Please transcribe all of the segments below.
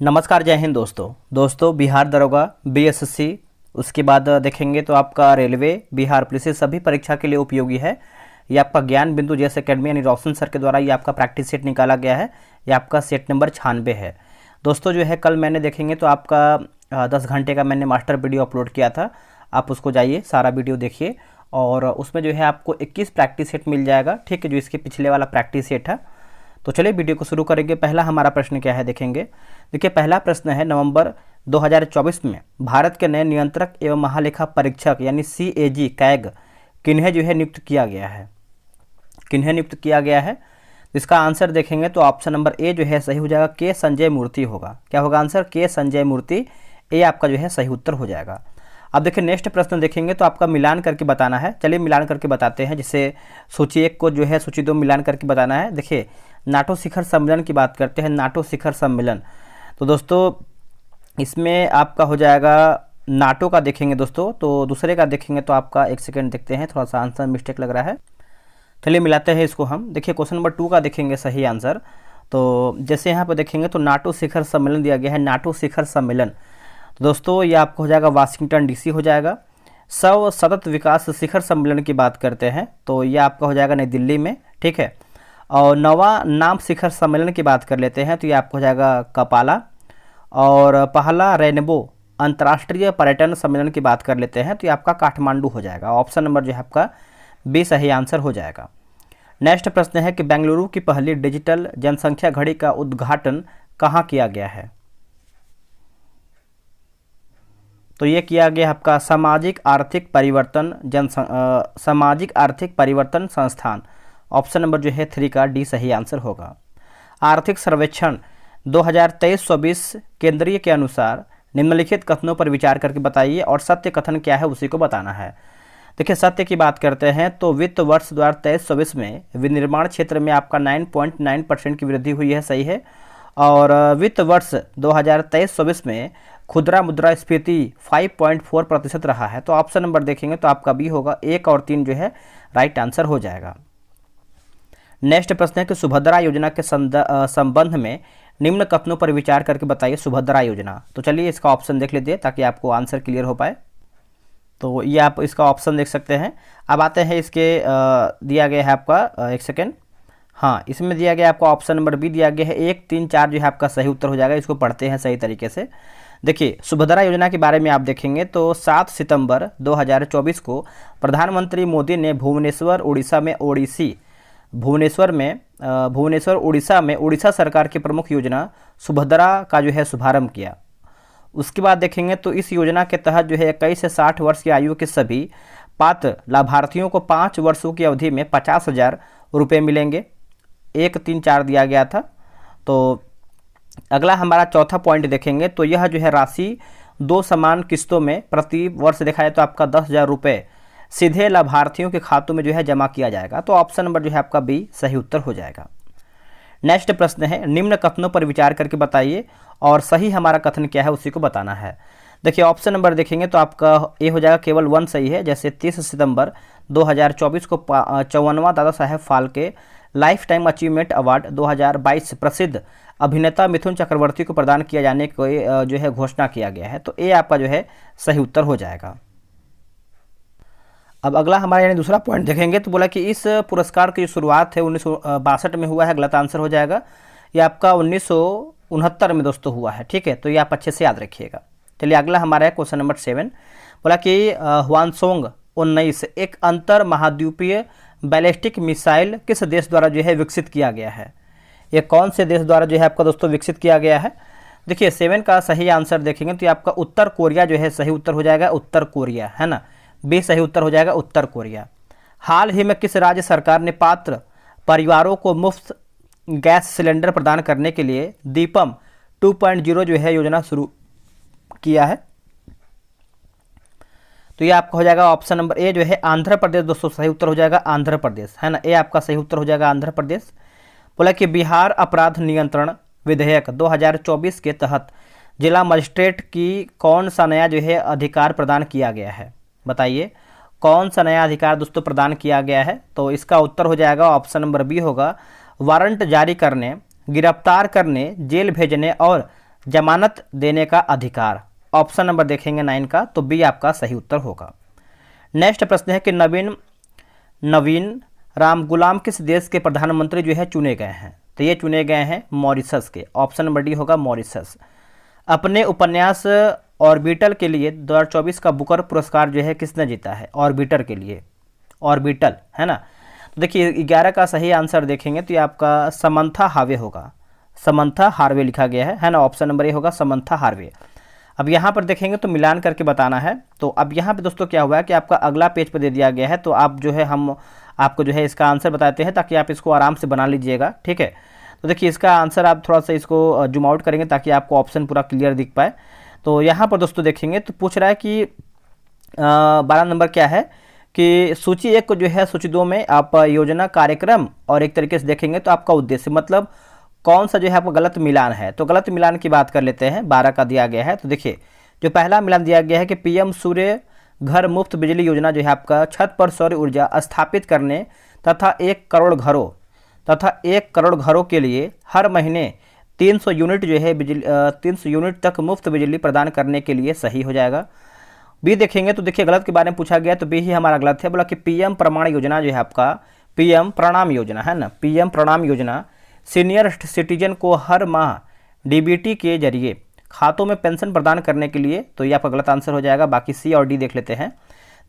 नमस्कार, जय हिंद दोस्तों बिहार दरोगा बीएसएससी उसके बाद देखेंगे तो आपका रेलवे बिहार पुलिस ये सभी परीक्षा के लिए उपयोगी है। ये आपका ज्ञान बिंदु जैसे अकेडमी यानी रोशन सर के द्वारा ये आपका प्रैक्टिस सेट निकाला गया है। ये आपका सेट नंबर 96 है दोस्तों। जो है कल मैंने देखेंगे तो आपका 10 घंटे का मैंने मास्टर वीडियो अपलोड किया था, आप उसको जाइए सारा वीडियो देखिए और उसमें जो है आपको 21 प्रैक्टिस सेट मिल जाएगा, ठीक है, जो इसके पिछले वाला प्रैक्टिस सेट है। तो चलिए वीडियो को शुरू करेंगे। पहला हमारा प्रश्न क्या है देखेंगे। देखिए पहला प्रश्न है, नवंबर 2024 में भारत के नए नियंत्रक एवं महालेखा परीक्षक यानी CAG कैग किन्हें जो है नियुक्त किया गया है, किन्हें नियुक्त किया गया है। इसका आंसर देखेंगे तो ऑप्शन नंबर ए जो है सही हो जाएगा, के संजय मूर्ति होगा। क्या होगा आंसर? के संजय मूर्ति, ए आपका जो है सही उत्तर हो जाएगा। अब देखिए नेक्स्ट प्रश्न देखेंगे तो आपका मिलान करके बताना है। चलिए मिलान करके बताते हैं, जिससे सूची 1 को जो है सूची 2 मिलान करके बताना है। देखिए नाटो शिखर सम्मेलन की बात करते हैं, नाटो शिखर सम्मेलन। तो दोस्तों इसमें आपका हो जाएगा नाटो का देखेंगे दोस्तों, तो दूसरे का देखेंगे तो आपका एक सेकेंड देखते हैं, थोड़ा सा आंसर मिस्टेक लग रहा है। चलिए मिलाते हैं इसको हम। देखिए क्वेश्चन नंबर 2 का देखेंगे सही आंसर। तो जैसे यहाँ पर देखेंगे तो नाटो शिखर सम्मेलन दिया गया है, नाटो शिखर सम्मेलन। तो दोस्तों ये आपको हो जाएगा वाशिंगटन DC हो जाएगा। सतत विकास शिखर सम्मेलन की बात करते हैं तो ये आपका हो जाएगा नई दिल्ली में, ठीक है। और नवा नाम शिखर सम्मेलन की बात कर लेते हैं तो ये आपको हो जाएगा कपाला। और पहला रेनबो अंतर्राष्ट्रीय पर्यटन सम्मेलन की बात कर लेते हैं तो ये आपका काठमांडू हो जाएगा। ऑप्शन नंबर जो है आपका बी सही आंसर हो जाएगा। नेक्स्ट प्रश्न है कि बेंगलुरु की पहली डिजिटल जनसंख्या घड़ी का उद्घाटन कहाँ किया गया है। तो ये किया गया आपका सामाजिक आर्थिक परिवर्तन संस्थान। ऑप्शन नंबर जो है 3 का डी सही आंसर होगा। आर्थिक सर्वेक्षण 2023-24 केंद्रीय के अनुसार निम्नलिखित कथनों पर विचार करके बताइए और सत्य कथन क्या है उसी को बताना है। देखिए सत्य की बात करते हैं तो वित्त वर्ष 2023-24 में विनिर्माण क्षेत्र में आपका 9.9% की वृद्धि हुई है, सही है। और वित्त वर्ष 2023-24 में खुदरा मुद्रास्फीति 5.4% रहा है। तो ऑप्शन नंबर देखेंगे तो आपका बी होगा, 1 और 3 जो है राइट आंसर हो जाएगा। नेक्स्ट प्रश्न है कि सुभद्रा योजना के संबंध में निम्न कथनों पर विचार करके बताइए सुभद्रा योजना। तो चलिए इसका ऑप्शन देख लीजिए ताकि आपको आंसर क्लियर हो पाए। तो ये आप इसका ऑप्शन देख सकते हैं। अब आते हैं इसके दिया गया है आपका एक सेकेंड, हाँ इसमें दिया गया आपका ऑप्शन नंबर बी दिया गया है 1, 3, 4 जो है आपका सही उत्तर हो जाएगा। इसको पढ़ते हैं सही तरीके से। देखिए सुभद्रा योजना के बारे में आप देखेंगे तो 7 सितंबर 2024 को प्रधानमंत्री मोदी ने भुवनेश्वर उड़ीसा में उड़ीसा सरकार की प्रमुख योजना सुभद्रा का जो है शुभारंभ किया। उसके बाद देखेंगे तो इस योजना के तहत जो है 21 से 60 वर्ष की आयु के सभी पात्र लाभार्थियों को 5 वर्षों की अवधि में 50,000 रुपये मिलेंगे। 1, 3, 4 दिया गया था। तो अगला हमारा चौथा पॉइंट देखेंगे तो यह जो है राशि 2 समान किस्तों में प्रति वर्ष दिखाए तो आपका 10,000 रुपये सीधे लाभार्थियों के खातों में जो है जमा किया जाएगा। तो ऑप्शन नंबर जो है आपका बी सही उत्तर हो जाएगा। नेक्स्ट प्रश्न है, निम्न कथनों पर विचार करके बताइए और सही हमारा कथन क्या है उसी को बताना है। देखिए ऑप्शन नंबर देखेंगे तो आपका ए हो जाएगा, केवल 1 सही है। जैसे 30 सितंबर 2024 को 54वां Dada Saheb Phalke lifetime achievement award 2022 प्रसिद्ध अभिनेता मिथुन चक्रवर्ती को प्रदान किया जाने को जो है घोषणा किया गया है। तो ए आपका जो है सही उत्तर हो जाएगा। अब अगला हमारा यानी दूसरा पॉइंट देखेंगे तो बोला कि इस पुरस्कार की शुरुआत है 1962 में हुआ है, गलत आंसर हो जाएगा। ये आपका 1969 में दोस्तों हुआ है, ठीक है। तो ये आप अच्छे से याद रखिएगा। चलिए अगला हमारा है क्वेश्चन नंबर 7। बोला कि ह्वानसोंग 19 एक अंतर महाद्वीपीय बैलिस्टिक मिसाइल किस देश द्वारा जो है विकसित किया गया है। ये कौन से देश द्वारा जो है आपका दोस्तों विकसित किया गया है। देखिए 7 का सही आंसर देखेंगे तो ये आपका उत्तर कोरिया जो है सही उत्तर हो जाएगा, उत्तर कोरिया है ना, बी सही उत्तर हो जाएगा, उत्तर कोरिया। हाल ही में किस राज्य सरकार ने पात्र परिवारों को मुफ्त गैस सिलेंडर प्रदान करने के लिए दीपम 2.0 जो है योजना शुरू किया है। तो ये आपका हो जाएगा ऑप्शन नंबर ए जो है आंध्र प्रदेश दोस्तों सही उत्तर हो जाएगा, आंध्र प्रदेश है ना, ए आपका सही उत्तर हो जाएगा आंध्र प्रदेश। बोला कि बिहार अपराध नियंत्रण विधेयक 2024 के तहत जिला मजिस्ट्रेट की कौन सा नया जो है अधिकार प्रदान किया गया है। बताइए कौन सा नया अधिकार दोस्तों प्रदान किया गया है। तो इसका उत्तर हो जाएगा ऑप्शन नंबर बी होगा, वारंट जारी करने, गिरफ्तार करने, जेल भेजने और जमानत देने का अधिकार। ऑप्शन नंबर देखेंगे 9 का, तो बी आपका सही उत्तर होगा। नेक्स्ट प्रश्न है कि नवीन राम गुलाम किस देश के प्रधानमंत्री जो है चुने गए हैं? तो ये चुने गए हैं मॉरिशस के। ऑप्शन नंबर डी होगा मॉरिशस। अपने उपन्यास ऑर्बिटल के लिए 2024 का बुकर पुरस्कार जो है किसने जीता है? ऑर्बिटर के लिए, ऑर्बिटल है ना। तो देखिए 11 का सही आंसर देखेंगे तो ये आपका समंथा हार्वे होगा। समंथा हार्वे लिखा गया है ना। ऑप्शन नंबर ए होगा समंथा हार्वे। अब यहाँ पर देखेंगे तो मिलान करके बताना है। तो अब यहाँ पे दोस्तों क्या हुआ है कि आपका अगला पेज पर दे दिया गया है, तो आप जो है हम आपको जो है इसका आंसर बताते हैं ताकि आप इसको आराम से बना लीजिएगा, ठीक है। तो देखिए इसका आंसर आप थोड़ा सा इसको जूम आउट करेंगे ताकि आपको ऑप्शन पूरा क्लियर दिख पाए। तो यहाँ पर दोस्तों देखेंगे तो पूछ रहा है कि 12 नंबर क्या है कि सूची 1 को जो है सूची 2 में आप योजना, कार्यक्रम और एक तरीके से देखेंगे तो आपका उद्देश्य, मतलब कौन सा जो है आपका गलत मिलान है। तो गलत मिलान की बात कर लेते हैं। 12 का दिया गया है। तो देखिए जो पहला मिलान दिया गया है कि पीएम सूर्य घर मुफ्त बिजली योजना जो है आपका छत पर सौर ऊर्जा स्थापित करने तथा 1 करोड़ घरों के लिए हर महीने 300 यूनिट जो है बिजली 300 यूनिट तक मुफ्त बिजली प्रदान करने के लिए सही हो जाएगा। बी देखेंगे तो देखिए गलत के बारे में पूछा गया तो बी ही हमारा गलत है। बोला कि पीएम प्रमाण योजना जो है आपका पीएम प्रणाम योजना है ना, पीएम प्रणाम योजना सीनियर सिटीजन को हर माह डीबीटी के जरिए खातों में पेंशन प्रदान करने के लिए, तो ये आपका गलत आंसर हो जाएगा। बाकी सी और डी देख लेते हैं।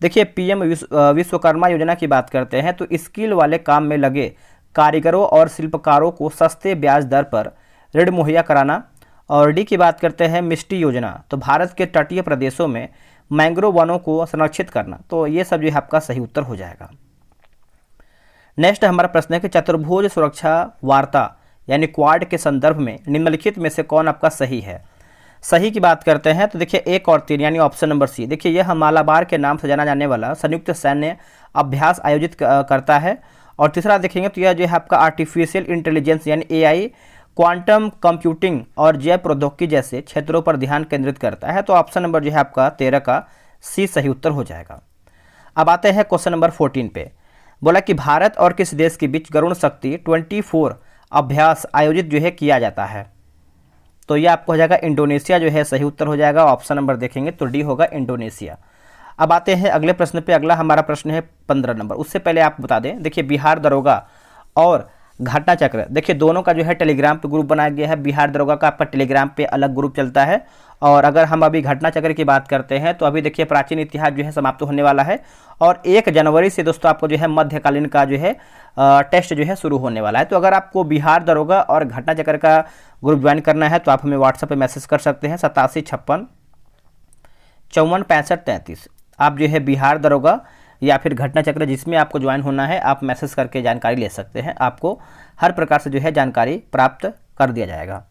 देखिए पीएम विश्वकर्मा योजना की बात करते हैं तो स्किल वाले काम में लगे कारीगरों और शिल्पकारों को सस्ते ब्याज दर पर ऋण मुहैया कराना। और डी की बात करते हैं मिस्टी योजना, तो भारत के तटीय प्रदेशों में मैंग्रोव वनों को संरक्षित करना। तो ये सब जो है आपका सही उत्तर हो जाएगा। नेक्स्ट हमारा प्रश्न है कि चतुर्भुज सुरक्षा वार्ता यानी क्वाड के संदर्भ में निम्नलिखित में से कौन आपका सही है? सही की बात करते हैं तो देखिए 1 और 3 यानी ऑप्शन नंबर सी। देखिए यह मालाबार के नाम से जाना जाने वाला संयुक्त सैन्य अभ्यास आयोजित करता है। और तीसरा देखेंगे तो यह जो है आपका आर्टिफिशियल इंटेलिजेंस यानी एआई, क्वांटम कंप्यूटिंग और जैव प्रौद्योगिकी जैसे क्षेत्रों पर ध्यान केंद्रित करता है। तो ऑप्शन नंबर जो है आपका 13 का सी सही उत्तर हो जाएगा। अब आते हैं क्वेश्चन नंबर 14 पे। बोला कि भारत और किस देश के बीच गरुण शक्ति 24 अभ्यास आयोजित जो है किया जाता है? तो ये आपको हो जाएगा इंडोनेशिया जो है सही उत्तर हो जाएगा। ऑप्शन नंबर देखेंगे तो डी होगा इंडोनेशिया। अब आते हैं अगले प्रश्न पे। अगला हमारा प्रश्न है 15 नंबर। उससे पहले आप बता दें, देखिए बिहार दरोगा और घटना चक्र, देखिए दोनों का जो है टेलीग्राम पे ग्रुप बनाया गया है। बिहार दरोगा का आपका टेलीग्राम पे अलग ग्रुप चलता है। और अगर हम अभी घटना चक्र की बात करते हैं तो अभी देखिए प्राचीन इतिहास जो है समाप्त होने वाला है और 1 जनवरी से दोस्तों आपको जो है मध्यकालीन का जो है टेस्ट जो है शुरू होने वाला है। तो अगर आपको बिहार दरोगा और घटना चक्र का ग्रुप ज्वाइन करना है तो आप हमें व्हाट्सएप पे मैसेज कर सकते हैं 8756 54 65 33। आप जो है बिहार दरोगा या फिर घटना चक्र जिसमें आपको ज्वाइन होना है आप मैसेज करके जानकारी ले सकते हैं। आपको हर प्रकार से जो है जानकारी प्राप्त कर दिया जाएगा।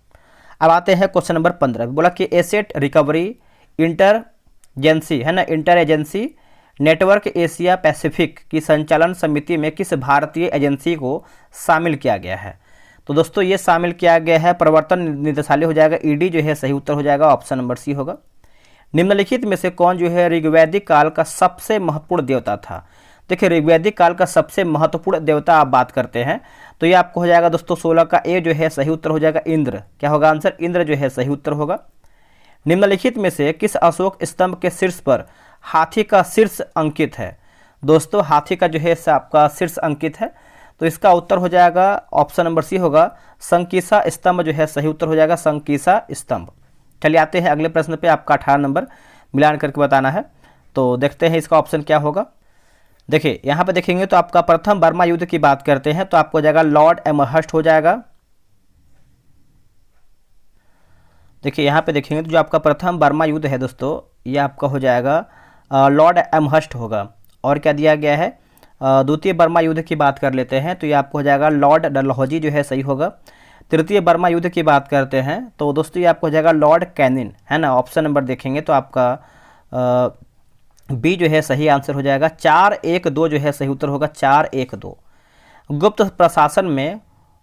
अब आते हैं क्वेश्चन नंबर 15। बोला कि एसेट रिकवरी इंटरजेंसी है ना, inter agency network Asia Pacific की संचालन समिति में किस भारतीय एजेंसी को शामिल किया गया है? तो दोस्तों ये शामिल किया गया है प्रवर्तन निदेशालय हो जाएगा। ईडी जो है सही उत्तर हो जाएगा। ऑप्शन नंबर सी होगा। निम्नलिखित में से कौन जो है ऋग्वैदिक काल का सबसे महत्वपूर्ण देवता था? देखिए ऋग्वैदिक काल का सबसे महत्वपूर्ण देवता आप बात करते हैं तो ये आपको हो जाएगा दोस्तों 16 का ए जो है सही उत्तर हो जाएगा इंद्र। क्या होगा आंसर? इंद्र जो है सही उत्तर होगा। निम्नलिखित में से किस अशोक स्तंभ के शीर्ष पर हाथी का शीर्ष अंकित है? दोस्तों हाथी का जो है आपका शीर्ष अंकित है तो इसका उत्तर हो जाएगा ऑप्शन नंबर सी होगा संकीसा स्तंभ जो है सही उत्तर हो जाएगा संकीसा स्तंभ। चलिए आते हैं अगले प्रश्न पे। आपका 18 नंबर मिलान करके बताना है। तो देखते हैं इसका ऑप्शन क्या होगा। देखिए यहाँ पे देखेंगे तो आपका प्रथम बर्मा युद्ध की बात करते हैं तो आपको हो जाएगा लॉर्ड एमहर्स्ट हो जाएगा। देखिए यहाँ पे देखेंगे तो जो आपका प्रथम बर्मा युद्ध है दोस्तों ये आपका हो जाएगा लॉर्ड एमहर्स्ट होगा। और क्या दिया गया है? द्वितीय बर्मा युद्ध की बात कर लेते हैं तो ये आपको हो जाएगा लॉर्ड डलहौजी जो है सही होगा। तृतीय बर्मा युद्ध की बात करते हैं तो दोस्तों ये आपको हो जाएगा लॉर्ड कैनिन है ना। ऑप्शन नंबर देखेंगे तो आपका बी जो है सही आंसर हो जाएगा। 412 जो है सही उत्तर होगा 412। गुप्त प्रशासन में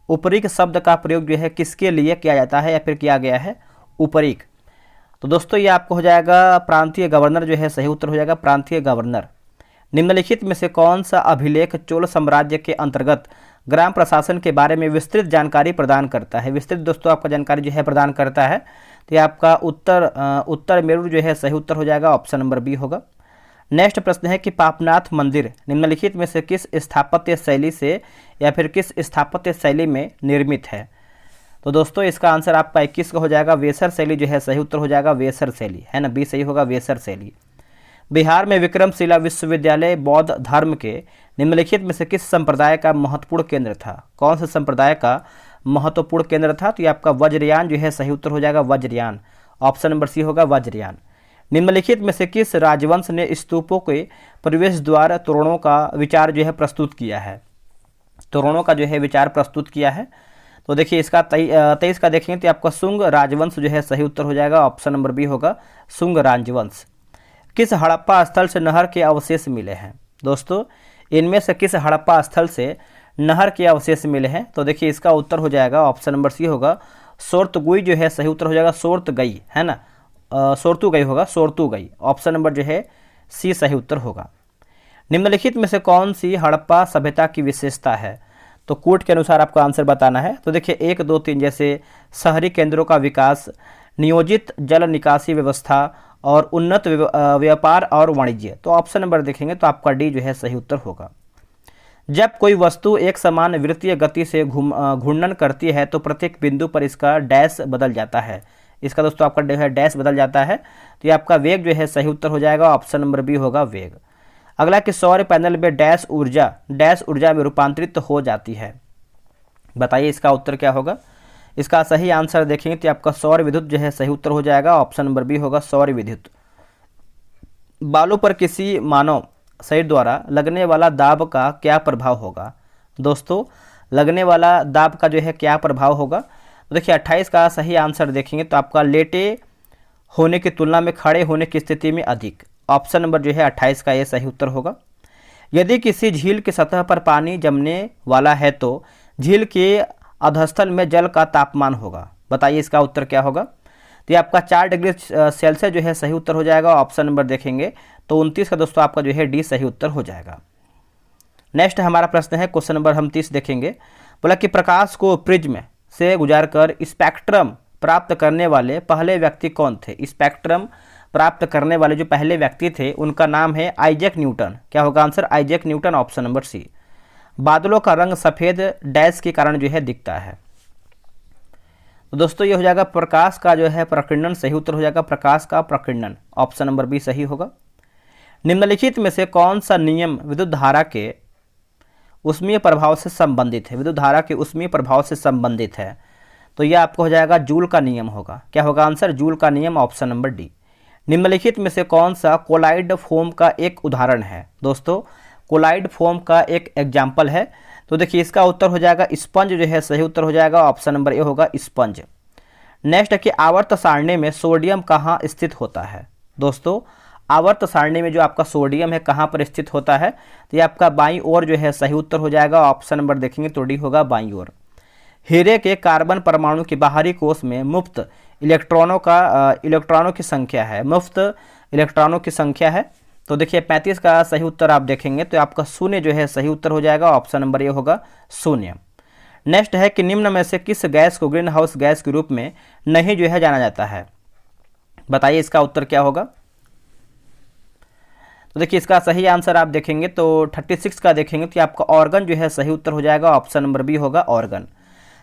उपरिक शब्द का प्रयोग जो है किसके लिए किया जाता है या फिर किया गया है? उपरिक। तो दोस्तों ये आपको हो जाएगा प्रांतीय गवर्नर जो है सही उत्तर हो जाएगा प्रांतीय गवर्नर। निम्नलिखित में से कौन सा अभिलेख चोल साम्राज्य के अंतर्गत ग्राम प्रशासन के बारे में विस्तृत जानकारी प्रदान करता है? विस्तृत दोस्तों आपका जानकारी जो है प्रदान करता है तो ये आपका उत्तर मेरु जो है सही उत्तर हो जाएगा, ऑप्शन नंबर बी होगा। नेक्स्ट प्रश्न है कि पापनाथ मंदिर निम्नलिखित में से किस स्थापत्य शैली से या फिर किस स्थापत्य शैली में निर्मित है? तो दोस्तों इसका आंसर आपका 21 का हो जाएगा, वेसर शैली जो है सही उत्तर हो जाएगा, वेसर शैली है ना, बी सही होगा, वेसर शैली। बिहार में विक्रमशिला विश्वविद्यालय बौद्ध धर्म के निम्नलिखित में से किस संप्रदाय का महत्वपूर्ण केंद्र था? कौन से संप्रदाय का महत्वपूर्ण केंद्र था? तो ये आपका वज्रयान जो है सही उत्तर हो जाएगा, वज्रयान, ऑप्शन नंबर सी होगा, वज्रयान। निम्नलिखित में से किस राजवंश ने स्तूपों के प्रवेश द्वार तोरणों का विचार जो है प्रस्तुत किया है? तोरणों का जो है विचार प्रस्तुत किया है। तो देखिए इसका 23 का देखेंगे तो आपका शुंग राजवंश जो है सही उत्तर हो जाएगा, ऑप्शन नंबर बी होगा, शुंग राजवंश। किस हड़प्पा स्थल से नहर के अवशेष मिले हैं? दोस्तों इनमें से किस हड़प्पा स्थल से नहर के अवशेष मिले हैं? तो देखिए इसका उत्तर हो जाएगा, ऑप्शन नंबर सी होगा, सोर्तगुई जो है सही उत्तर हो जाएगा, सोर्तगई है ना, सोर्तुगई होगा, सोर्तुगई, ऑप्शन नंबर जो है सी सही उत्तर होगा। निम्नलिखित में से कौन सी हड़प्पा सभ्यता की विशेषता है? तो कोट के अनुसार आपको आंसर बताना है। तो देखिए 1, 2, 3 जैसे शहरी केंद्रों का विकास, नियोजित जल निकासी व्यवस्था और उन्नत व्यापार और वाणिज्य। तो ऑप्शन नंबर देखेंगे तो आपका डी जो है सही उत्तर होगा। जब कोई वस्तु एक समान वृत्तीय गति से घूर्णन करती है तो प्रत्येक बिंदु पर इसका डैश बदल जाता है। इसका दोस्तों आपका जो है डैश बदल जाता है, तो ये आपका वेग जो है सही उत्तर हो जाएगा, ऑप्शन नंबर बी होगा, वेग। अगला कि सौर पैनल में डैश ऊर्जा में रूपांतरित हो जाती है। बताइए इसका उत्तर क्या होगा? इसका सही आंसर देखेंगे तो आपका सौर विद्युत जो है सही उत्तर हो जाएगा, ऑप्शन नंबर बी होगा, सौर विद्युत। बालों पर किसी मानव शरीर द्वारा लगने वाला दाब का क्या प्रभाव होगा? दोस्तों लगने वाला दाब का जो है क्या प्रभाव होगा? तो देखिए 28 का सही आंसर देखेंगे तो आपका लेटे होने की तुलना में खड़े होने की स्थिति में अधिक, ऑप्शन नंबर जो है 28 का ये सही उत्तर होगा। यदि किसी झील की सतह पर पानी जमने वाला है तो झील के अधस्थल में जल का तापमान होगा। बताइए इसका उत्तर क्या होगा? तो ये आपका 4 डिग्री सेल्सियस जो है सही उत्तर हो जाएगा, ऑप्शन नंबर देखेंगे तो 29 का दोस्तों आपका जो है डी सही उत्तर हो जाएगा। नेक्स्ट हमारा प्रश्न है, क्वेश्चन नंबर हम 30 देखेंगे। बोला कि प्रकाश को प्रिज्म से गुजारकर स्पेक्ट्रम प्राप्त करने वाले पहले व्यक्ति कौन थे? स्पेक्ट्रम प्राप्त करने वाले जो पहले व्यक्ति थे उनका नाम है आइजैक न्यूटन। क्या होगा answer? Isaac Newton, option number C. बादलों का रंग सफ़ेद डैश के कारण जो है दिखता है। तो दोस्तों ये हो जाएगा प्रकाश का जो है प्रकीर्णन, सही उत्तर हो जाएगा प्रकाश का प्रकीर्णन, ऑप्शन नंबर बी सही होगा। निम्नलिखित में से कौन सा नियम विद्युत धारा के उष्मीय प्रभाव से संबंधित है? विद्युत धारा के उष्मीय प्रभाव से संबंधित है, तो यह आपको हो जाएगा जूल का नियम होगा। क्या होगा आंसर? जूल का नियम, ऑप्शन नंबर डी। निम्नलिखित में से कौन सा कोलाइड फोम का एक उदाहरण है? दोस्तों कोलाइड फोम का एक एग्जाम्पल है, तो देखिए इसका उत्तर हो जाएगा स्पंज जो है सही उत्तर हो जाएगा, ऑप्शन नंबर ए होगा, स्पंज। नेक्स्ट है कि आवर्त सारणी में सोडियम कहाँ स्थित होता है? दोस्तों आवर्त सारणी में जो आपका सोडियम है कहाँ पर स्थित होता है? तो ये आपका बाईं ओर जो है सही उत्तर हो जाएगा, ऑप्शन नंबर देखेंगे तो डी होगा, बाईं ओर। हीरे के कार्बन परमाणु के बाहरी कोष में मुफ्त इलेक्ट्रॉनों की संख्या है, मुफ्त इलेक्ट्रॉनों की संख्या है। तो देखिए 35 का सही उत्तर आप देखेंगे तो आपका शून्य जो है सही उत्तर हो जाएगा, ऑप्शन नंबर ए होगा, शून्य। नेक्स्ट है कि निम्न में से किस गैस को ग्रीन हाउस गैस के रूप में नहीं जो है जाना जाता है? बताइए इसका उत्तर क्या होगा? तो देखिए इसका सही आंसर आप देखेंगे तो 36 का देखेंगे तो आपका ऑर्गन जो है सही उत्तर हो जाएगा, ऑप्शन नंबर बी होगा, ऑर्गन।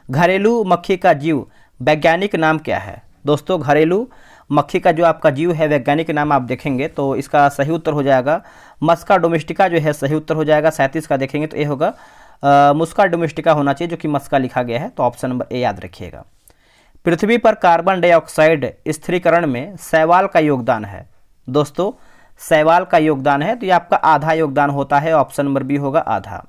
घरेलू मक्खी का जीव वैज्ञानिक नाम क्या है? दोस्तों घरेलू मक्खी का जो आपका जीव है वैज्ञानिक नाम आप देखेंगे तो इसका सही उत्तर हो जाएगा मस्का डोमेस्टिका जो है सही उत्तर हो जाएगा। 37 का देखेंगे तो ये होगा मुस्का डोमेस्टिका होना चाहिए, जो कि मस्का लिखा गया है, तो ऑप्शन नंबर ए याद रखिएगा। पृथ्वी पर कार्बन डाइऑक्साइड स्थिरीकरण में शैवाल का योगदान है? दोस्तों शैवाल का योगदान है तो ये आपका आधा योगदान होता है, ऑप्शन नंबर बी होगा, आधा।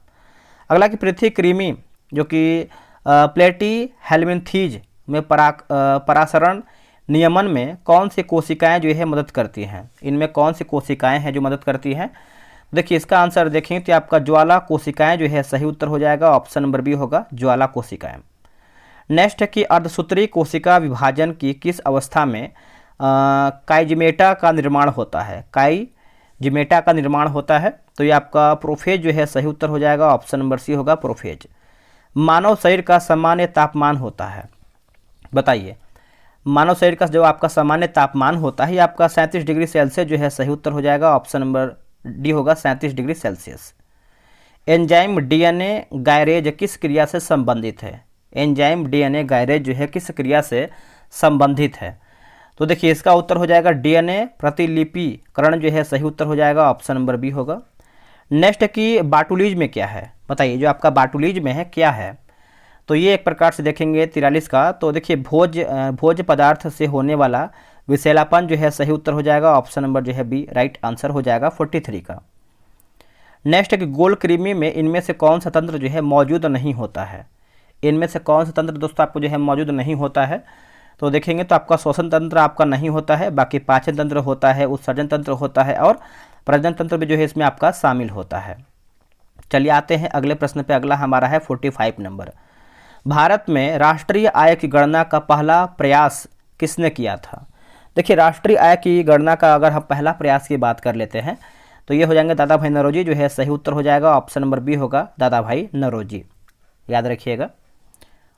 अगला कि पृथ्वी कृमि जो कि प्लेटी हेलमिन्थीज में परासरण नियमन में कौन सी कोशिकाएं जो है मदद करती हैं? इनमें कौन सी कोशिकाएं हैं जो मदद करती हैं? देखिए इसका आंसर देखें तो आपका ज्वाला कोशिकाएं जो है सही उत्तर हो जाएगा, ऑप्शन नंबर बी होगा, ज्वाला कोशिकाएं। नेक्स्ट है कि अर्धसूत्री कोशिका विभाजन की किस अवस्था में काइजिमेटा का निर्माण होता है? काइजिमेटा का निर्माण होता है, तो ये आपका प्रोफेज जो है सही उत्तर हो जाएगा, ऑप्शन नंबर सी होगा, प्रोफेज। मानव शरीर का सामान्य तापमान होता है? बताइए मानव शरीर का जो आपका सामान्य तापमान होता है ये आपका 37 डिग्री सेल्सियस जो है सही उत्तर हो जाएगा। ऑप्शन नंबर डी होगा 37 degree Celsius. Enzyme DNA gyrase किस क्रिया से संबंधित है? एंजाइम डीएनए गायरेज जो है किस क्रिया से संबंधित है? तो देखिए इसका उत्तर हो जाएगा डीएनए प्रतिलिपिकरण जो है सही उत्तर हो जाएगा। ऑप्शन नंबर बी होगा। नेक्स्ट की बाटुलिज में क्या है? बताइए जो आपका बाटुलिज में है क्या है? तो ये एक प्रकार से देखेंगे 43 का। तो देखिए भोज्य पदार्थ से होने वाला विषैलापन जो है सही उत्तर हो जाएगा। ऑप्शन नंबर जो है बी राइट आंसर हो जाएगा 43 का। नेक्स्ट है कि गोल कृमि में इनमें से कौन सा तंत्र जो है मौजूद नहीं होता है? इनमें से कौन सा तंत्र दोस्तों आपको जो है मौजूद नहीं होता है? तो देखेंगे तो आपका श्वसन तंत्र आपका नहीं होता है, बाकी पाचन तंत्र होता है, उत्सर्जन तंत्र होता है और प्रजनन तंत्र भी जो है इसमें आपका शामिल होता है। चलिए आते हैं अगले प्रश्न पे। अगला हमारा है 45 नंबर। भारत में राष्ट्रीय आय की गणना का पहला प्रयास किसने किया था? देखिए राष्ट्रीय आय की गणना का अगर हम पहला प्रयास की बात कर लेते हैं तो ये हो जाएंगे दादा भाई नौरोजी जो है सही उत्तर हो जाएगा। ऑप्शन नंबर बी होगा दादा भाई नौरोजी, याद रखिएगा।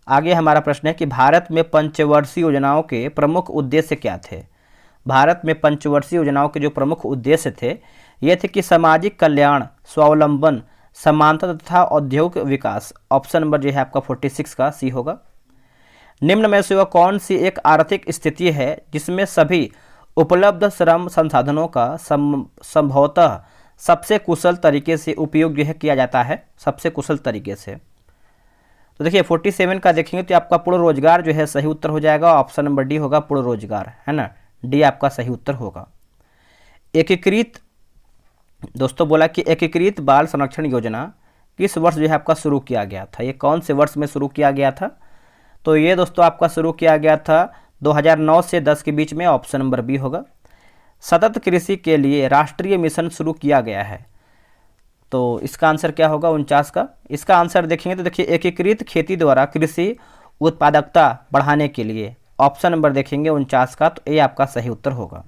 आगे हमारा प्रश्न है कि भारत में पंचवर्षीय योजनाओं के प्रमुख उद्देश्य क्या थे? भारत में पंचवर्षीय योजनाओं के जो प्रमुख उद्देश्य थे ये थे कि सामाजिक कल्याण, स्वावलंबन, समानता तथा औद्योगिक विकास। ऑप्शन नंबर जो है आपका 46 का सी होगा। निम्न में से वह कौन सी एक आर्थिक स्थिति है जिसमें सभी उपलब्ध श्रम संसाधनों का संभवतः सबसे कुशल तरीके से उपयोग जो है किया जाता है? सबसे कुशल तरीके से। तो देखिए 47 का देखेंगे तो आपका पूर्ण रोजगार जो है सही उत्तर हो जाएगा। ऑप्शन नंबर डी होगा पूर्ण रोजगार, है ना, डी आपका सही उत्तर होगा। एकीकृत दोस्तों बोला कि एकीकृत बाल संरक्षण योजना किस वर्ष जो है आपका शुरू किया गया था? ये कौन से वर्ष में शुरू किया गया था? तो ये दोस्तों आपका शुरू किया गया था 2009 से 10 के बीच में। ऑप्शन नंबर बी होगा। सतत कृषि के लिए राष्ट्रीय मिशन शुरू किया गया है, तो इसका आंसर क्या होगा 49 का। इसका आंसर देखेंगे तो देखिए एकीकृत खेती द्वारा कृषि उत्पादकता बढ़ाने के लिए। ऑप्शन नंबर देखेंगे 49 का, तो ये आपका सही उत्तर होगा।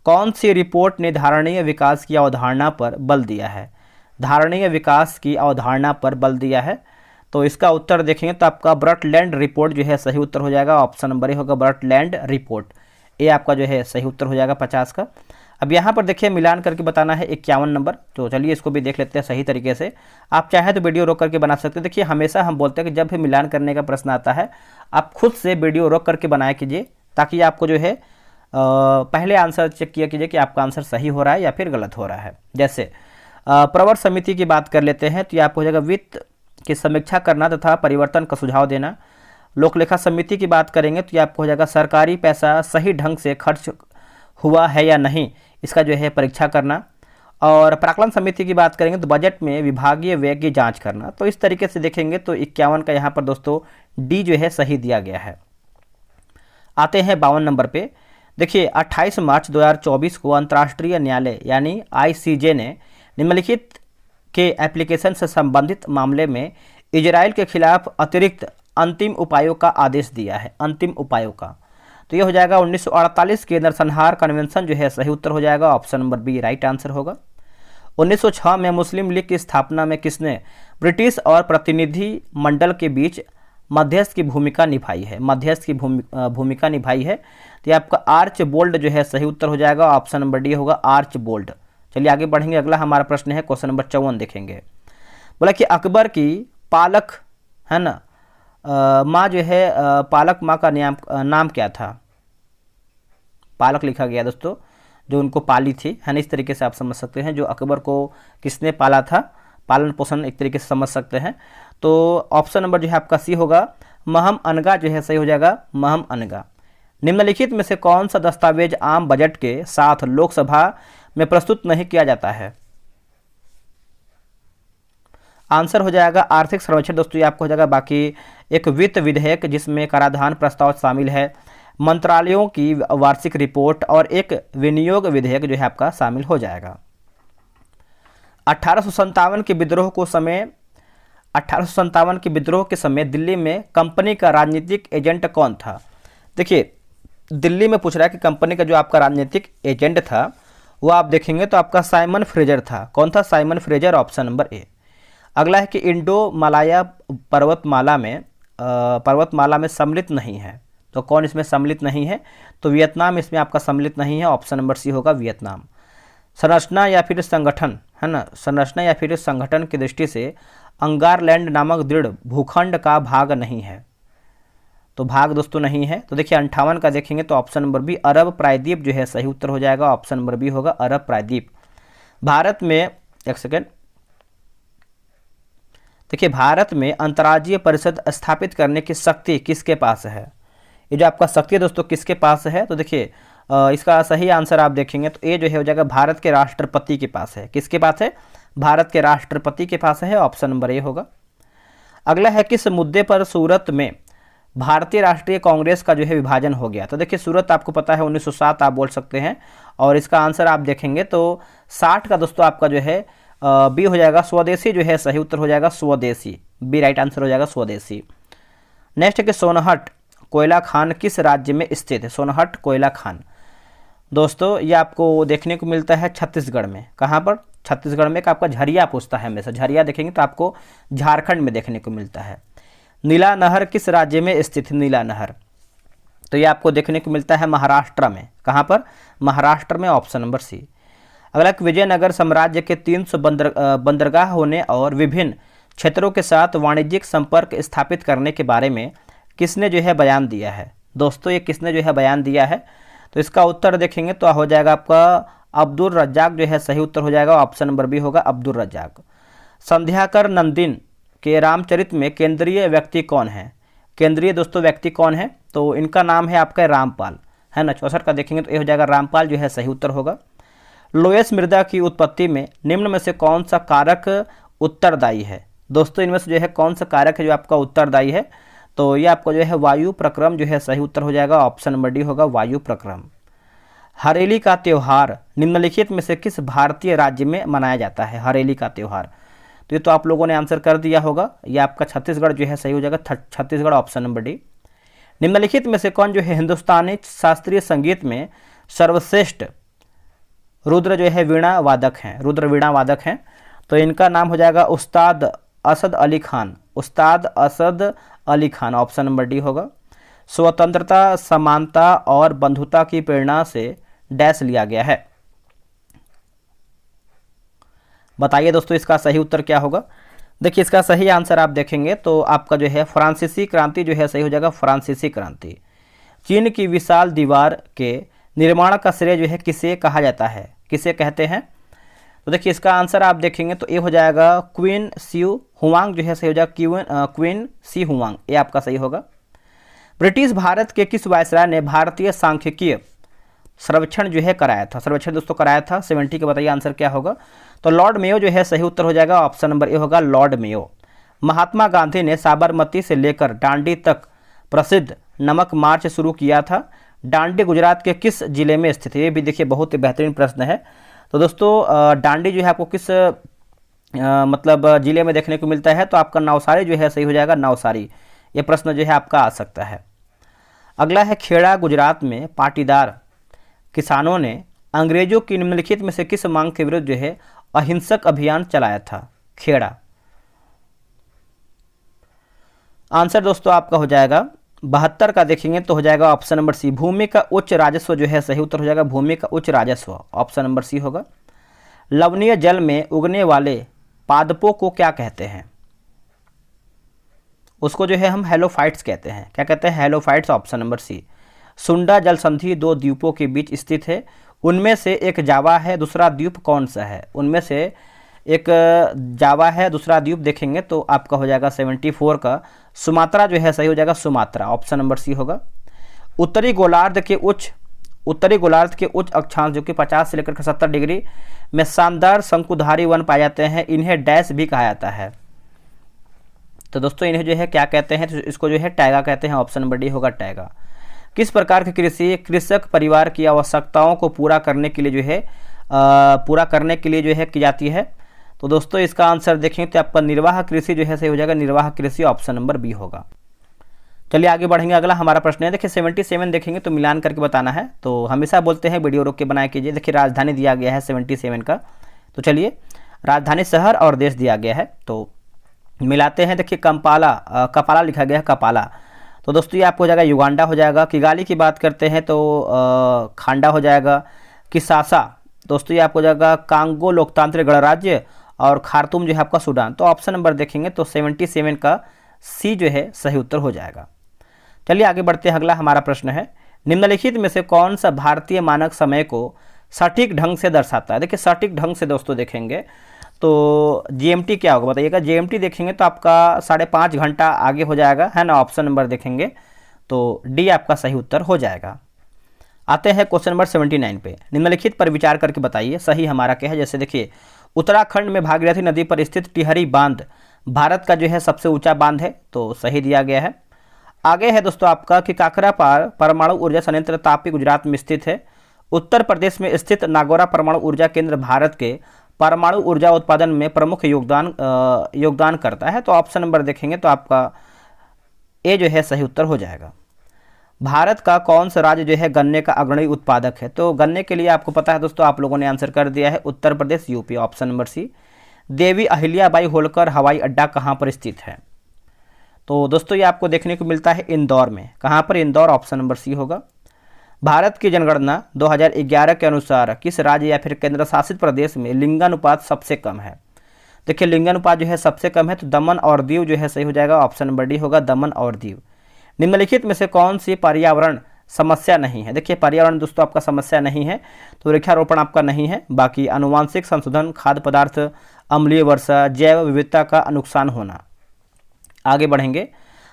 कौन सी रिपोर्ट ने धारणीय विकास की अवधारणा पर बल दिया है? धारणीय विकास की अवधारणा पर बल दिया है, तो इसका उत्तर देखेंगे तो आपका ब्रटलैंड रिपोर्ट जो है सही उत्तर हो जाएगा। ऑप्शन नंबर ए होगा ब्रटलैंड रिपोर्ट, ये आपका जो है सही उत्तर हो जाएगा 50 का। अब यहाँ पर देखिए मिलान करके बताना है 51 नंबर, तो चलिए इसको भी देख लेते हैं सही तरीके से। आप चाहे तो वीडियो रोक करके बना सकते हैं। देखिए हमेशा हम बोलते हैं कि जब भी मिलान करने का प्रश्न आता है आप खुद से वीडियो रोक करके बनाया कीजिए, ताकि आपको जो है पहले आंसर चेक किया कीजिए कि आपका आंसर सही हो रहा है या फिर गलत हो रहा है। जैसे प्रवर समिति की बात कर लेते हैं तो ये आपको हो जाएगा वित्त की समीक्षा करना तथा परिवर्तन का सुझाव देना। लोकलेखा समिति की बात करेंगे तो ये आपको हो जाएगा सरकारी पैसा सही ढंग से खर्च हुआ है या नहीं, इसका जो है परीक्षा करना। और प्राक्कलन समिति की बात करेंगे तो बजट में विभागीय व्यय की जांच करना। तो इस तरीके से देखेंगे तो 51 का यहाँ पर दोस्तों डी जो है सही दिया गया है। आते हैं 52 नंबर पे। देखिए 28 मार्च 2024 को अंतर्राष्ट्रीय न्यायालय यानी ICJ ने निम्नलिखित के एप्लीकेशन से संबंधित मामले में इजराइल के खिलाफ अतिरिक्त अंतिम उपायों का आदेश दिया है। अंतिम उपायों का, तो ये हो जाएगा 1948 के नरसंहार कन्वेंशन जो है सही उत्तर हो जाएगा। Option number B right answer होगा। 1906 में मुस्लिम लीग की स्थापना में किसने ब्रिटिश और प्रतिनिधि मंडल के बीच मध्यस्थ की भूमिका निभाई है? मध्यस्थ की भूमिका निभाई है, तो ये आपका आर्च बोल्ड जो है सही उत्तर हो जाएगा। ऑप्शन नंबर डी होगा आर्च बोल्ड। चलिए आगे बढ़ेंगे। अगला हमारा प्रश्न है क्वेश्चन नंबर 54 देखेंगे। बोला कि अकबर की पालक है ना माँ जो है पालक माँ का नाम क्या था? पालक लिखा गया दोस्तों, जो उनको पाली थी, है ना। इस तरीके से आप समझ सकते हैं जो अकबर को किसने पाला था, पालन पोषण एक तरीके से समझ सकते हैं। तो ऑप्शन नंबर जो है आपका सी होगा महम अनगा जो है सही हो जाएगा, महम अनगा। निम्नलिखित में से कौन सा दस्तावेज आम बजट के साथ लोकसभा में प्रस्तुत नहीं किया जाता है? आंसर हो जाएगा आर्थिक सर्वेक्षण दोस्तों, ये आपको हो जाएगा। बाकी एक वित्त विधेयक जिसमें कराधान प्रस्ताव शामिल है, मंत्रालयों की वार्षिक रिपोर्ट और एक विनियोग विधेयक जो है आपका शामिल हो जाएगा। 1857 के विद्रोह के समय दिल्ली में कंपनी का राजनीतिक एजेंट कौन था? देखिए दिल्ली में पूछ रहा है कि कंपनी का जो आपका राजनीतिक एजेंट था वो आप देखेंगे तो आपका साइमन फ्रेजर था। कौन था? Simon Fraser, option number A. अगला है कि इंडो मलाया पर्वतमाला में सम्मिलित नहीं है, तो कौन इसमें सम्मिलित नहीं है? तो वियतनाम इसमें आपका सम्मिलित नहीं है, ऑप्शन नंबर सी होगा वियतनाम। संरचना या फिर संगठन, है ना, संरचना या फिर संगठन की दृष्टि से अंगारलैंड नामक दृढ़ भूखंड का भाग नहीं है, तो भाग दोस्तों नहीं है। तो देखिए 58 का देखेंगे तो ऑप्शन नंबर बी अरब प्रायद्वीप जो है सही उत्तर हो जाएगा, ऑप्शन नंबर बी होगा अरब प्रायद्वीप। भारत में, एक सेकेंड, देखिए भारत में अंतर्राज्यीय परिषद स्थापित करने की शक्ति किसके पास है? ये जो आपका शक्ति है दोस्तों किसके पास है? तो देखिए इसका सही आंसर आप देखेंगे तो ये जो है हो जाएगा भारत के राष्ट्रपति के पास है। किसके पास है? भारत के राष्ट्रपति के पास है, ऑप्शन नंबर ए होगा। अगला है किस मुद्दे पर सूरत में भारतीय राष्ट्रीय कांग्रेस का जो है विभाजन हो गया? तो देखिए सूरत आपको पता है 1907 आप बोल सकते हैं, और इसका आंसर आप देखेंगे तो 60 का दोस्तों आपका जो है बी हो जाएगा, स्वदेशी जो है सही उत्तर हो जाएगा स्वदेशी, बी राइट आंसर हो जाएगा स्वदेशी। नेक्स्ट है कि सोनहट कोयला खान किस राज्य में स्थित है? सोनहट कोयला खान दोस्तों ये आपको देखने को मिलता है छत्तीसगढ़ में। कहाँ पर? छत्तीसगढ़ में। आपका झरिया पूछता है हमेशा, झरिया देखेंगे तो आपको झारखंड में देखने को मिलता है। नीला नहर किस राज्य में स्थित है? नीला नहर तो ये आपको देखने को मिलता है महाराष्ट्र में। कहाँ पर? महाराष्ट्र में, ऑप्शन नंबर सी। अगला विजयनगर साम्राज्य के 300 बंदरगाह होने और विभिन्न क्षेत्रों के साथ वाणिज्यिक संपर्क स्थापित करने के बारे में किसने जो है बयान दिया है? दोस्तों ये किसने जो है बयान दिया है? तो इसका उत्तर देखेंगे तो हो जाएगा आपका अब्दुल रज्जाक जो है सही उत्तर हो जाएगा, ऑप्शन नंबर बी होगा अब्दुल रज्जाक। संध्याकर नंदिन के रामचरित में केंद्रीय व्यक्ति कौन है? केंद्रीय दोस्तों व्यक्ति कौन है? तो इनका नाम है आपका रामपाल, है ना। 64 का देखेंगे तो ये हो जाएगा रामपाल जो है सही उत्तर होगा। लोएस मृदा की उत्पत्ति में निम्न में से कौन सा कारक उत्तरदायी है? दोस्तों इनमें से जो है कौन सा कारक है जो आपका उत्तरदायी है? तो ये आपको जो है वायु प्रक्रम जो है सही उत्तर हो जाएगा, ऑप्शन नंबर डी होगा वायु प्रक्रम। हरेली का त्यौहार निम्नलिखित में से किस भारतीय राज्य में मनाया जाता है? हरेली का त्यौहार तो ये तो आप लोगों ने आंसर कर दिया होगा, ये आपका छत्तीसगढ़ जो है सही हो जाएगा, छत्तीसगढ़, ऑप्शन नंबर डी। निम्नलिखित में से कौन जो है हिंदुस्तानी शास्त्रीय संगीत में सर्वश्रेष्ठ रुद्र जो है वीणा वादक हैं, रुद्र वीणा वादक हैं? तो इनका नाम हो जाएगा उस्ताद असद अली खान, उस्ताद Asad Ali Khan, option number D होगा। स्वतंत्रता, समानता और बंधुता की प्रेरणा से डैश लिया गया है, बताइए दोस्तों इसका सही उत्तर क्या होगा? देखिए इसका सही आंसर आप देखेंगे तो आपका जो है फ्रांसीसी क्रांति जो है सही हो जाएगा, फ्रांसीसी क्रांति। चीन की विशाल दीवार के निर्माण का श्रेय जो है किसे कहा जाता है? किसे कहते हैं? तो देखिए इसका आंसर आप देखेंगे तो ये हो जाएगा क्वीन सी हुआंग जो है सही हो जाएगा, क्वीन सी हुआंग, ये आपका सही होगा। ब्रिटिश भारत के किस वायसराय ने भारतीय सांख्यिकीय सर्वेक्षण जो है कराया था? सर्वेक्षण दोस्तों कराया था 70 के, बताइए आंसर क्या होगा? तो लॉर्ड मेयो जो है सही उत्तर हो जाएगा, ऑप्शन नंबर ए होगा लॉर्ड मेयो। महात्मा गांधी ने साबरमती से लेकर दांडी तक प्रसिद्ध नमक मार्च शुरू किया था। दांडी गुजरात के किस जिले में स्थित है? ये भी देखिए बहुत ही बेहतरीन प्रश्न है। तो दोस्तों दांडी जो है आपको किस मतलब जिले में देखने को मिलता है? तो आपका नवसारी जो है सही हो जाएगा, नवसारी, ये प्रश्न जो है आपका आ सकता है। अगला है खेड़ा गुजरात में पाटीदार किसानों ने अंग्रेजों की निम्नलिखित में से किस मांग के विरुद्ध जो है अहिंसक अभियान चलाया था? खेड़ा आंसर दोस्तों आपका हो जाएगा 72 का देखेंगे तो हो जाएगा ऑप्शन नंबर सी, भूमि का उच्च राजस्व जो है सही उत्तर हो जाएगा, भूमि का उच्च राजस्व, ऑप्शन नंबर सी होगा। लवणीय जल में उगने वाले पादपों को क्या कहते हैं? उसको जो है हम हेलोफाइट्स कहते हैं। क्या कहते हैं? Halophytes, option number C. Sunda जल संधि दो द्वीपों के बीच स्थित है, उनमें से एक जावा है, दूसरा द्वीप कौन सा है? उनमें से एक जावा है, दूसरा द्वीप देखेंगे तो आपका हो जाएगा 74 का सुमात्रा जो है सही हो जाएगा, सुमात्रा, ऑप्शन नंबर सी होगा। उत्तरी गोलार्ध के उच्च अक्षांश जो कि 50 से लेकर 70 डिग्री में शानदार शंकुधारी वन पाए जाते हैं, इन्हें डैश भी कहा जाता है। तो दोस्तों इन्हें जो है क्या कहते हैं? तो इसको जो है टैगा कहते हैं, ऑप्शन नंबर डी होगा टैगा। किस प्रकार की कृषि कृषक परिवार की आवश्यकताओं को पूरा करने के लिए जो है की जाती है? तो दोस्तों इसका आंसर देखें तो आपका निर्वाह कृषि जो है सही हो जाएगा, निर्वाह कृषि, ऑप्शन नंबर बी होगा। चलिए आगे बढ़ेंगे। अगला हमारा प्रश्न है, देखिए 77 देखेंगे तो मिलान करके बताना है। तो हमेशा बोलते हैं वीडियो रोक के बनाया कीजिए। देखिए राजधानी दिया गया है 77 का, तो चलिए राजधानी शहर और देश दिया गया है तो मिलाते हैं। देखिए कपाला लिखा गया है, कपाला। तो दोस्तों ये आपको हो जाएगा युगांडा हो जाएगा। किगाली की बात करते हैं तो खांडा हो जाएगा। किसासा दोस्तों ये आपको हो जाएगा कांगो लोकतांत्रिक गणराज्य, और खार्तूम जो है आपका सूडान। तो ऑप्शन नंबर देखेंगे तो 77 का सी जो है सही उत्तर हो जाएगा। चलिए आगे बढ़ते हैं। अगला हमारा प्रश्न है, निम्नलिखित में से कौन सा भारतीय मानक समय को सटीक ढंग से दर्शाता है। देखिए सटीक ढंग से दोस्तों देखेंगे तो जीएमटी क्या होगा बताइएगा। जीएमटी देखेंगे तो आपका 5.5 घंटा आगे हो जाएगा, है ना। ऑप्शन नंबर देखेंगे तो डी आपका सही उत्तर हो जाएगा। आते हैं क्वेश्चन नंबर 79 पे। निम्नलिखित पर विचार करके बताइए सही हमारा क्या है। जैसे देखिए उत्तराखंड में भागीरथी नदी पर स्थित टिहरी बांध भारत का जो है सबसे ऊंचा बांध है, तो सही दिया गया है। आगे है दोस्तों आपका कि काकरापार परमाणु ऊर्जा संयंत्र तापी गुजरात में स्थित है। उत्तर प्रदेश में स्थित नागौरा परमाणु ऊर्जा केंद्र भारत के परमाणु ऊर्जा उत्पादन में प्रमुख योगदान करता है। तो ऑप्शन नंबर देखेंगे तो आपका ए जो है सही उत्तर हो जाएगा। भारत का कौन सा राज्य जो है गन्ने का अग्रणी उत्पादक है। तो गन्ने के लिए आपको पता है दोस्तों, आप लोगों ने आंसर कर दिया है Uttar Pradesh, UP, option number सी। देवी अहिल्याबाई होलकर हवाई अड्डा कहाँ पर स्थित है। तो दोस्तों ये आपको देखने को मिलता है इंदौर में। कहाँ पर, इंदौर, ऑप्शन नंबर सी होगा। भारत की जनगणना 2011 के अनुसार किस राज्य या फिर केंद्र शासित प्रदेश में लिंगानुपात सबसे कम है। देखिए लिंगानुपात जो है सबसे कम है तो दमन और दीव जो है सही हो जाएगा। ऑप्शन नंबर डी होगा, दमन और दीव। निम्नलिखित में से कौन सी पर्यावरण समस्या नहीं है। देखिए पर्यावरण दोस्तों आपका समस्या नहीं है, तो वृक्षारोपण आपका नहीं है। बाकी अनुवांशिक संशोधन, खाद्य पदार्थ, अम्लीय वर्षा, जैव विविधता का नुकसान होना। आगे बढ़ेंगे।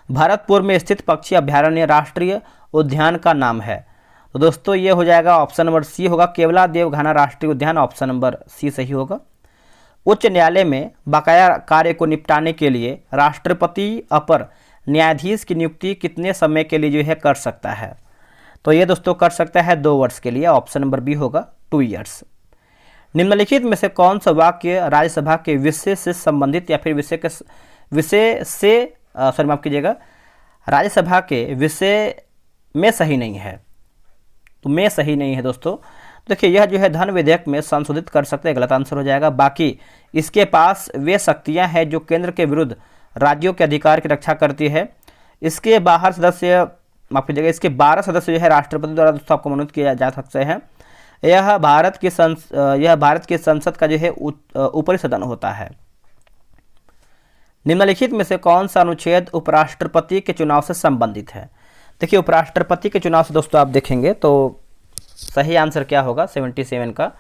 भरतपुर में स्थित पक्षी अभ्यारण्य राष्ट्रीय उद्यान का नाम है। तो दोस्तों ये हो जाएगा ऑप्शन नंबर सी होगा, केवला देवघाना राष्ट्रीय उद्यान, ऑप्शन नंबर सी सही होगा। उच्च न्यायालय में बकाया कार्य को निपटाने के लिए राष्ट्रपति अपर न्यायाधीश की नियुक्ति कितने समय के लिए जो है कर सकता है। तो ये दोस्तों कर सकता है 2 वर्ष के लिए, ऑप्शन नंबर बी होगा 2 ईयर्स। निम्नलिखित में से कौन सा वाक्य राज्यसभा के विषय से संबंधित या फिर माफ कीजिएगा, राज्यसभा के विषय में सही नहीं है। तो में सही नहीं है दोस्तों। देखिए यह जो है धन विधेयक में संशोधित कर सकते हैं, गलत आंसर हो जाएगा। बाकी इसके पास वे शक्तियां हैं जो केंद्र के विरुद्ध राज्यों के अधिकार की रक्षा करती है। इसके बाहर सदस्य, माफ कीजिएगा, इसके 12 सदस्य जो है राष्ट्रपति द्वारा दोस्तों आपको मनोनीत किया जा सकते हैं। यह भारत की संसद का जो है ऊपरी सदन होता है। निम्नलिखित में से कौन सा अनुच्छेद उपराष्ट्रपति के चुनाव से संबंधित है। देखिए उपराष्ट्रपति के चुनाव से दोस्तों आप देखेंगे तो सही आंसर क्या होगा 77 का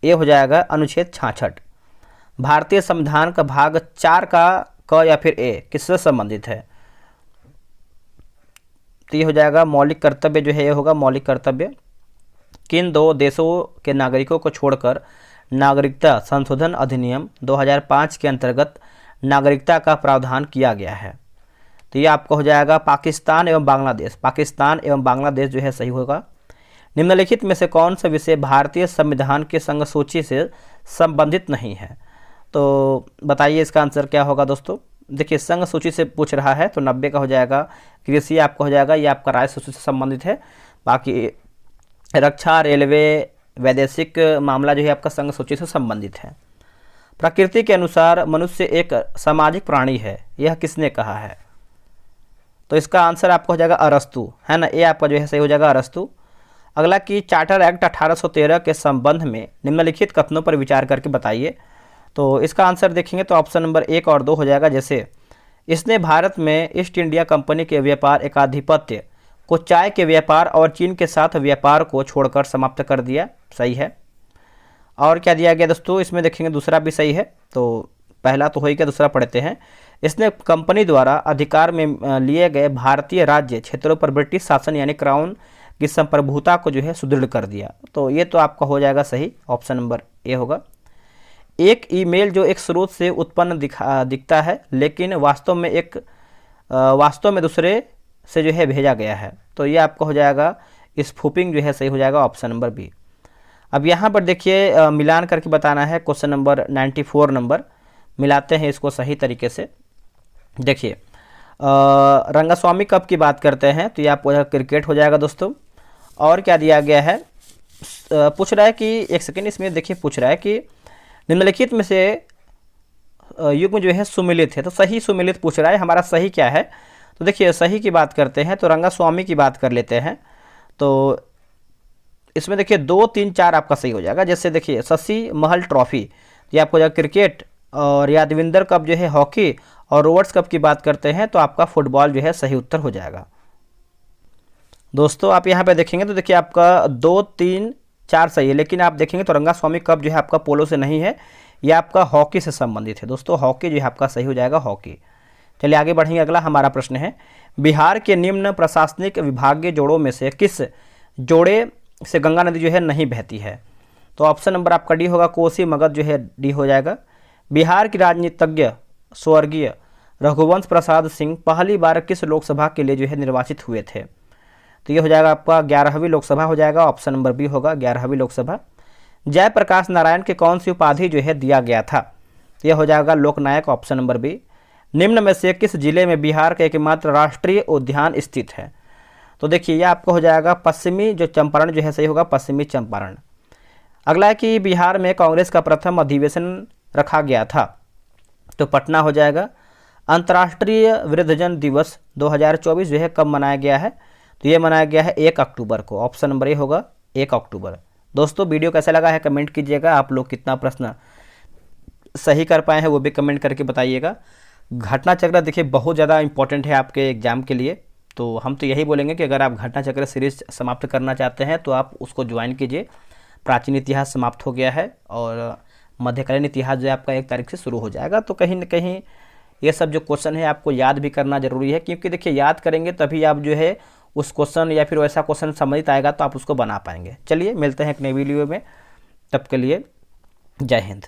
ए हो जाएगा, अनुच्छेद 66। भारतीय संविधान का भाग 4 का क या फिर ए किससे संबंधित है। तो ये हो जाएगा मौलिक कर्तव्य जो है ये होगा मौलिक कर्तव्य। किन 2 देशों के नागरिकों को छोड़कर नागरिकता संशोधन अधिनियम 2005 के अंतर्गत नागरिकता का प्रावधान किया गया है। तो ये आपको हो जाएगा पाकिस्तान एवं बांग्लादेश। पाकिस्तान एवं बांग्लादेश जो है सही होगा। निम्नलिखित में से कौन सा विषय भारतीय संविधान के संघ सूची से संबंधित नहीं है। तो बताइए इसका आंसर क्या होगा दोस्तों। देखिए संघ सूची से पूछ रहा है तो 90 का हो जाएगा। कृषि आपका हो जाएगा, ये आपका राज्य सूची से संबंधित है। बाकी रक्षा, रेलवे, वैदेशिक मामला जो है आपका संघ सूची से संबंधित है। प्रकृति के अनुसार मनुष्य एक सामाजिक प्राणी है, यह किसने कहा है। तो इसका आंसर आपको हो जाएगा अरस्तु, है ना। ये आपका जो है सही हो जाएगा अरस्तु। अगला कि चार्टर एक्ट 1813 के संबंध में निम्नलिखित कथनों पर विचार करके बताइए। तो इसका आंसर देखेंगे तो ऑप्शन नंबर 1 और 2 हो जाएगा। जैसे इसने भारत में ईस्ट इंडिया कंपनी के व्यापार एकाधिपत्य को चाय के व्यापार और चीन के साथ व्यापार को छोड़कर समाप्त कर दिया, सही है। और क्या दिया गया दोस्तों, इसमें देखेंगे दूसरा भी सही है। तो पहला तो हो ही गया, दूसरा पढ़ते हैं। इसने कंपनी द्वारा अधिकार में लिए गए भारतीय राज्य क्षेत्रों पर ब्रिटिश शासन यानी क्राउन की संप्रभुता को जो है सुदृढ़ कर दिया। तो ये तो आपका हो जाएगा सही, ऑप्शन नंबर ए होगा। एक ईमेल जो एक स्रोत से उत्पन्न दिखता है लेकिन वास्तव में दूसरे से जो है भेजा गया है। तो ये आपका हो जाएगा स्पूफिंग जो है सही हो जाएगा, ऑप्शन नंबर बी। अब यहाँ पर देखिए मिलान करके बताना है। क्वेश्चन नंबर 94 नंबर मिलाते हैं इसको सही तरीके से। देखिए रंगास्वामी कप की बात करते हैं तो ये आपको क्रिकेट हो जाएगा दोस्तों। और क्या दिया गया है, पूछ रहा है कि एक सेकेंड, इसमें देखिए पूछ रहा है कि निम्नलिखित में से युग्म जो है सुमिलित है। तो सही सुमिलित पूछ रहा है, हमारा सही क्या है। तो देखिए सही की बात करते हैं तो रंगास्वामी की बात कर लेते हैं। तो इसमें देखिए 2, 3, 4 आपका सही हो जाएगा। जैसे देखिए शशि महल ट्रॉफी, ये आपको जाएगा क्रिकेट, और यादविंदर कप जो है हॉकी, और रोवर्स कप की बात करते हैं तो आपका फुटबॉल जो है सही उत्तर हो जाएगा। दोस्तों आप यहाँ पे देखेंगे तो देखिए आपका 2, 3, 4 सही है, लेकिन आप देखेंगे तो रंगास्वामी कप जो है आपका पोलो से नहीं है, यह आपका हॉकी से संबंधित है। दोस्तों हॉकी जो है आपका सही हो जाएगा, हॉकी। चलिए आगे बढ़ेंगे। अगला हमारा प्रश्न है, बिहार के निम्न प्रशासनिक विभागीय जोड़ों में से किस जोड़े से गंगा नदी जो है नहीं बहती है? तो ऑप्शन नंबर आपका डी होगा, कोसी मगध जो है डी हो जाएगा। बिहार के राजनीतिज्ञ स्वर्गीय रघुवंश प्रसाद सिंह पहली बार किस लोकसभा के लिए जो है निर्वाचित हुए थे? तो ये हो जाएगा आपका 11वीं लोकसभा हो जाएगा, ऑप्शन नंबर बी होगा 11वीं लोकसभा। जयप्रकाश नारायण के कौन सी उपाधि जो है दिया गया था? तो यह हो जाएगा लोकनायक, ऑप्शन नंबर बी। निम्न में से किस जिले में बिहार का एकमात्र राष्ट्रीय उद्यान स्थित है? तो देखिए यह आपको हो जाएगा पश्चिमी जो चंपारण जो है सही होगा, पश्चिमी चंपारण। अगला है कि बिहार में कांग्रेस का प्रथम अधिवेशन रखा गया था, तो पटना हो जाएगा। अंतर्राष्ट्रीय वृद्धजन दिवस 2024 जो है कब मनाया गया है? तो ये मनाया गया है 1 अक्टूबर को, ऑप्शन नंबर ए होगा 1 अक्टूबर। दोस्तों वीडियो कैसा लगा है कमेंट कीजिएगा, आप लोग कितना प्रश्न सही कर पाए हैं वो भी कमेंट करके बताइएगा। घटना चक्र देखिए बहुत ज़्यादा इंपॉर्टेंट है आपके एग्जाम के लिए, तो हम तो यही बोलेंगे कि अगर आप घटना चक्र सीरीज समाप्त करना चाहते हैं तो आप उसको ज्वाइन कीजिए। प्राचीन इतिहास समाप्त हो गया है और मध्यकालीन इतिहास जो है आपका 1 तारीख से शुरू हो जाएगा। तो कहीं ना कहीं ये सब जो क्वेश्चन है आपको याद भी करना जरूरी है, क्योंकि देखिए याद करेंगे तभी आप जो है उस क्वेश्चन या फिर वैसा क्वेश्चन संबंधित आएगा तो आप उसको बना पाएंगे। चलिए मिलते हैं एक नई वीडियो में, तब के लिए जय हिंद।